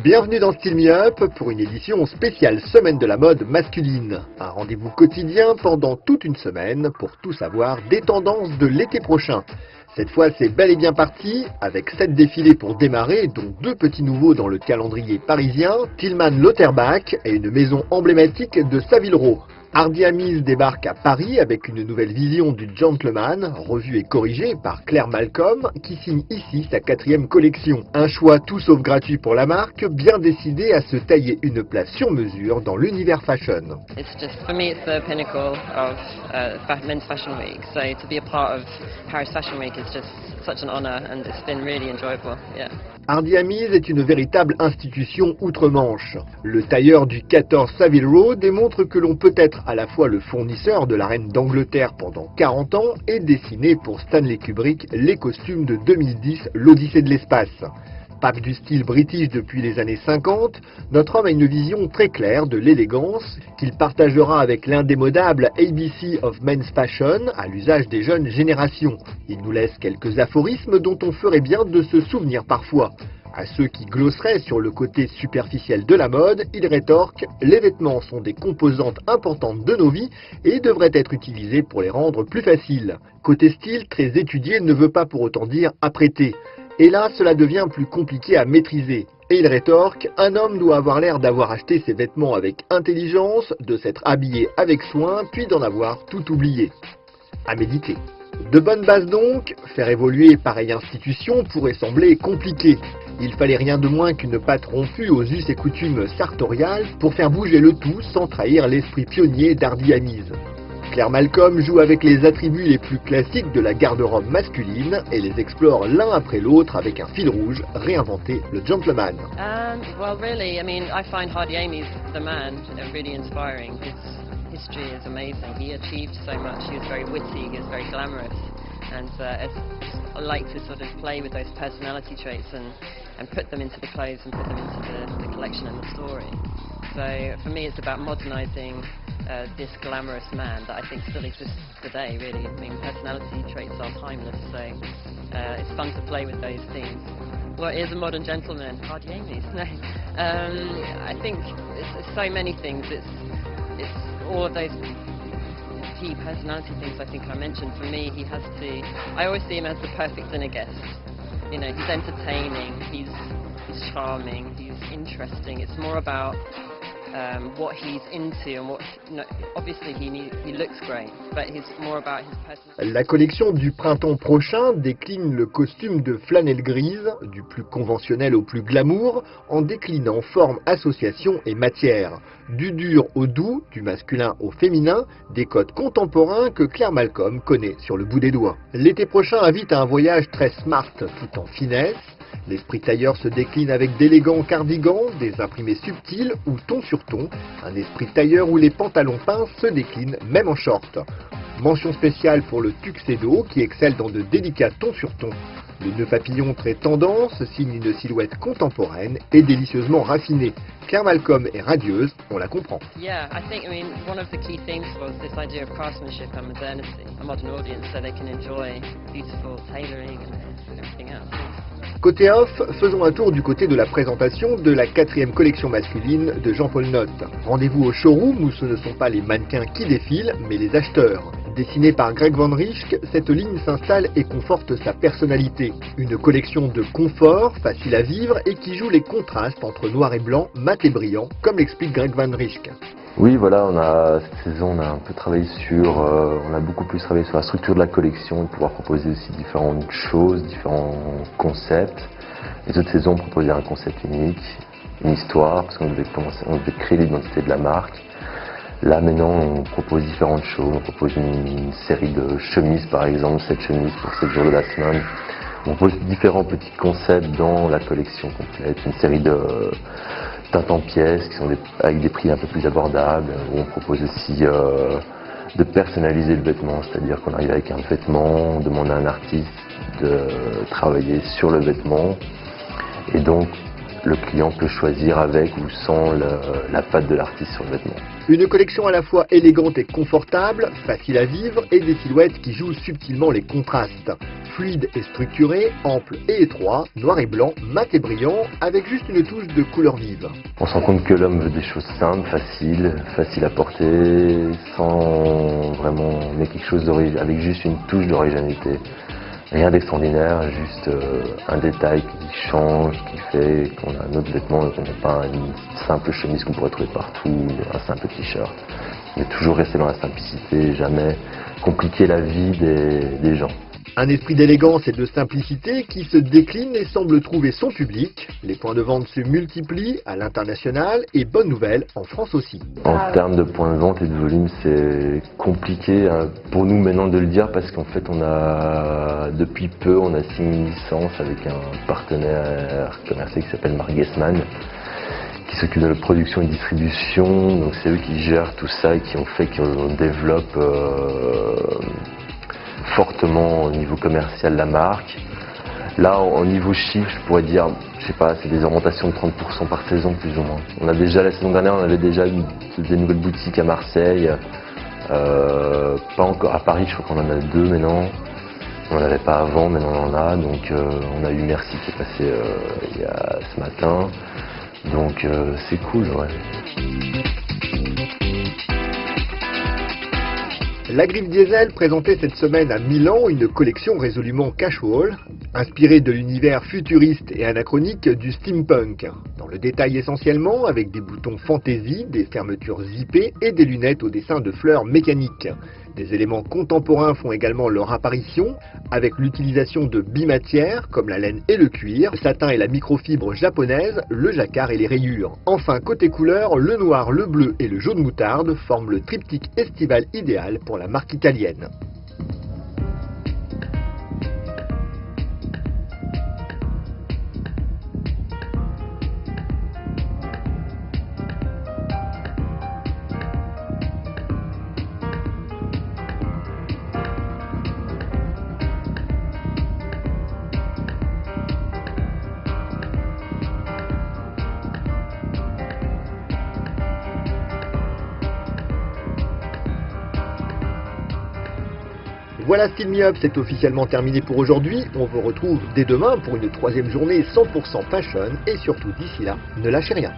Bienvenue dans Style Me Up pour une édition spéciale Semaine de la mode masculine. Un rendez-vous quotidien pendant toute une semaine pour tout savoir des tendances de l'été prochain. Cette fois, c'est bel et bien parti, avec 7 défilés pour démarrer, dont 2 petits nouveaux dans le calendrier parisien, Tillman Lauterbach et une maison emblématique de Savile Row. Hardy Amies débarque à Paris avec une nouvelle vision du gentleman, revue et corrigée par Claire Malcolm, qui signe ici sa 4e collection. Un choix tout sauf gratuit pour la marque, bien décidée à se tailler une place sur mesure dans l'univers fashion. For me, it's the pinnacle of Men's Fashion Week. So to be a part of Paris Fashion Week is just such an honor, and it's been really enjoyable. Yeah. Hardy Amies est une véritable institution outre-Manche. Le tailleur du 14 Savile Row démontre que l'on peut être à la fois le fournisseur de la reine d'Angleterre pendant 40 ans et dessiner pour Stanley Kubrick les costumes de 2010, l'Odyssée de l'espace. Pape du style british depuis les années 50, notre homme a une vision très claire de l'élégance qu'il partagera avec l'indémodable ABC of Men's Fashion à l'usage des jeunes générations. Il nous laisse quelques aphorismes dont on ferait bien de se souvenir parfois. À ceux qui glosseraient sur le côté superficiel de la mode, il rétorque « Les vêtements sont des composantes importantes de nos vies et devraient être utilisés pour les rendre plus faciles. » Côté style, très étudié ne veut pas pour autant dire apprêté. Et là, cela devient plus compliqué à maîtriser. Et il rétorque, un homme doit avoir l'air d'avoir acheté ses vêtements avec intelligence, de s'être habillé avec soin, puis d'en avoir tout oublié. À méditer. De bonnes bases donc, faire évoluer pareille institution pourrait sembler compliqué. Il fallait rien de moins qu'une patte rompue aux us et coutumes sartoriales pour faire bouger le tout sans trahir l'esprit pionnier d'Hardy Amies. Claire Malcolm joue avec les attributs les plus classiques de la garde-robe masculine et les explore l'un après l'autre avec un fil rouge, réinventer le gentleman. Well, really, I mean, I find Hardy Amies, the man, really inspiring. His history is amazing. He achieved so much. He was very witty, he was very glamorous. And I like to sort of play with those personality traits and put them into the clothes and put them into the collection and the story. So for me, it's about modernizing this glamorous man that I think still exists today, really. I mean, personality traits are timeless, so it's fun to play with those themes. What is a modern gentleman? Hardy Amies. No. I think it's so many things. It's all of those key personality things I think I mentioned. For me, I always see him as the perfect dinner guest. You know, he's entertaining, he's charming, he's interesting. It's more about what he's into and obviously he looks great, but it's more about his personality. La collection du printemps prochain décline le costume de flanelle grise, du plus conventionnel au plus glamour, en déclinant forme, association et matière. Du dur au doux, du masculin au féminin, des codes contemporains que Claire Malcolm connaît sur le bout des doigts. L'été prochain invite à un voyage très smart tout en finesse. L'esprit tailleur se décline avec d'élégants cardigans, des imprimés subtils ou ton sur ton, un esprit tailleur où les pantalons peints se déclinent même en short. Mention spéciale pour le tuxedo qui excelle dans de délicats tons sur ton. Le nœud papillon très tendance signe une silhouette contemporaine et délicieusement raffinée. Claire Malcolm est radieuse, on la comprend. Yeah, I mean, one of the key themes was this idea of craftsmanship and modernity, a modern audience so they can enjoy beautiful tailoring and everything else. Côté off, faisons un tour du côté de la présentation de la 4e collection masculine de Jean-Paul Notte. Rendez-vous au showroom où ce ne sont pas les mannequins qui défilent, mais les acheteurs. Dessinée par Greg Van Riesch, cette ligne s'installe et conforte sa personnalité. Une collection de confort, facile à vivre et qui joue les contrastes entre noir et blanc, mat et brillant, comme l'explique Greg Van Riesch. Oui, voilà, cette saison, on a un peu travaillé on a beaucoup plus travaillé sur la structure de la collection et pouvoir proposer aussi différentes choses, différents concepts. Les autres saisons, on proposait un concept unique, une histoire, parce qu'on devait créer l'identité de la marque. Là, maintenant, on propose différentes choses. On propose une série de chemises, par exemple, 7 chemises pour 7 jours de la semaine. On propose différents petits concepts dans la collection complète, une série de teintes en pièces qui sont avec des prix un peu plus abordables, où on propose aussi de personnaliser le vêtement, c'est-à-dire qu'on arrive avec un vêtement, on demande à un artiste de travailler sur le vêtement, et donc le client peut choisir avec ou sans la patte de l'artiste sur le vêtement. Une collection à la fois élégante et confortable, facile à vivre et des silhouettes qui jouent subtilement les contrastes. Fluide et structuré, ample et étroit, noir et blanc, mat et brillant, avec juste une touche de couleur vive. On se rend compte que l'homme veut des choses simples, faciles à porter, sans vraiment mettre quelque chose avec juste une touche d'originalité. Rien d'extraordinaire, juste un détail qui change, qui fait qu'on a un autre vêtement, qu'on n'a pas une simple chemise qu'on pourrait trouver partout, un simple t-shirt. Mais toujours rester dans la simplicité, jamais compliquer la vie des gens. Un esprit d'élégance et de simplicité qui se décline et semble trouver son public. Les points de vente se multiplient à l'international et bonne nouvelle, en France aussi. En termes de points de vente et de volume, c'est compliqué pour nous maintenant de le dire parce qu'en fait depuis peu on a signé une licence avec un partenaire commercial qui s'appelle Mark Guessman, qui s'occupe de la production et distribution. Donc c'est eux qui gèrent tout ça et qui ont fait qu'on développe fortement au niveau commercial la marque. Là, au niveau chiffre, je pourrais dire, je sais pas, c'est des augmentations de 30% par saison plus ou moins. On a déjà, la saison dernière, on avait déjà des nouvelles boutiques à Marseille, pas encore à Paris, je crois qu'on en a 2 maintenant. On n'en avait pas avant, maintenant on en a, donc on a eu Merci qui est passé ce matin, donc c'est cool, ouais. La Griffe Diesel présentait cette semaine à Milan une collection résolument casual, inspirée de l'univers futuriste et anachronique du steampunk. Dans le détail essentiellement, avec des boutons fantaisie, des fermetures zippées et des lunettes au dessin de fleurs mécaniques. Des éléments contemporains font également leur apparition, avec l'utilisation de bimatières comme la laine et le cuir, le satin et la microfibre japonaise, le jacquard et les rayures. Enfin, côté couleur, le noir, le bleu et le jaune moutarde forment le triptyque estival idéal pour la marque italienne. Voilà, Style Me Up, c'est officiellement terminé pour aujourd'hui. On vous retrouve dès demain pour une 3e journée 100% fashion et surtout d'ici là, ne lâchez rien.